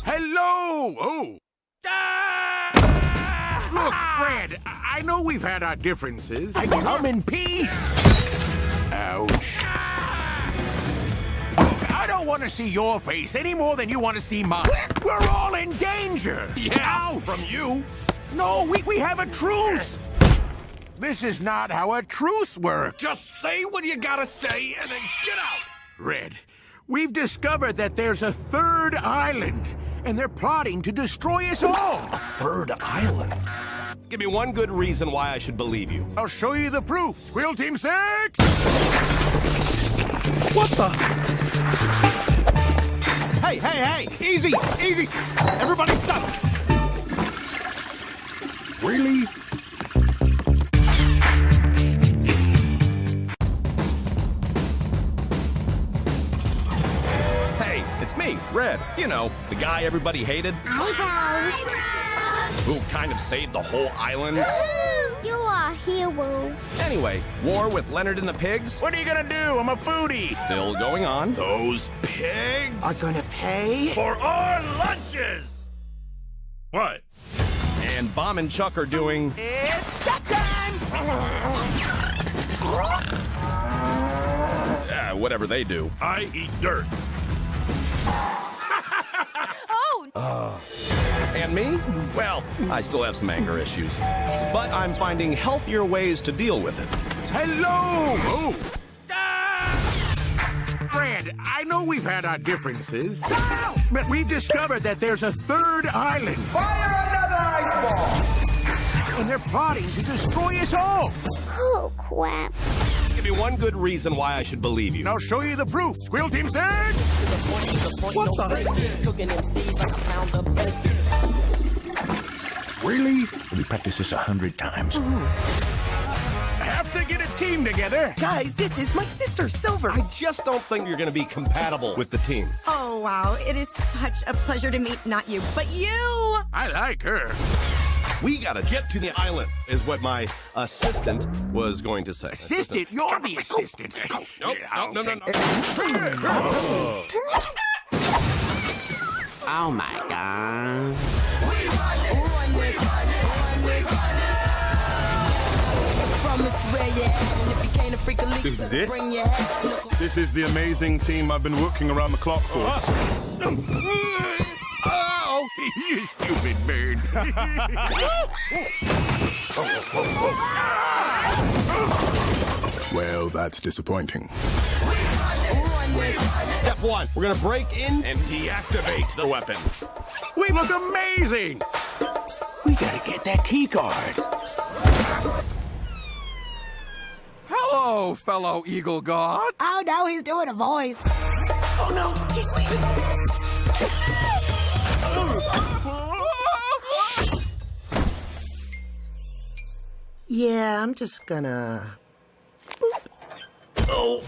Hello! Oh! Look, Red, I know we've had our differences. I come in peace. Ouch. Look, I don't want to see your face any more than you want to see mine. We're all in danger. Yeah, Ouch. from you. No, we have a truce. This is not how a truce works. Just say what you gotta say and then get out. Red, we've discovered that there's a third island, and they're plotting to destroy us all. Third island? Give me one good reason why I should believe you. I'll show you the proof. Squeal Team 6! What the? Hey! Easy! Everybody stop! Really? Hey, it's me, Red. You know, the guy everybody hated. Who kind of saved the whole island. You are a hero. Anyway, war with Leonard and the pigs? What are you gonna do? I'm a foodie. Still going on. Those pigs Are gonna pay? for our lunches! What? And Bomb and Chuck are doing... It's that time! whatever they do. I eat dirt. Oh! And me? Well, I still have some anger issues. But I'm finding healthier ways to deal with it. Hello! Oh! Fred, I know we've had our differences, but we've discovered that there's a third island. Fire another ice ball! And they're plotting to destroy us all. Oh, crap. Give me one good reason why I should believe you. And I'll show you the proof. Squeal Team 6! What the? Really? We practiced this 100 times. Have to get a team together. Guys, this is my sister, Silver. I just don't think you're going to be compatible with the team. Oh, wow. It is such a pleasure to meet not you, but you! I like her. We gotta get to the island, is what my assistant was going to say. Assistant? You're the assistant. Nope, no. Oh my god. This is it? This is the amazing team I've been working around the clock for. Oh, you stupid bird. Well, that's disappointing. Step one, we're gonna break in and deactivate the weapon. We look amazing. We gotta get that key card. Hello, fellow eagle god. Oh, no, he's doing a voice. Oh no, he's leaving. Yeah, I'm just gonna... Oh.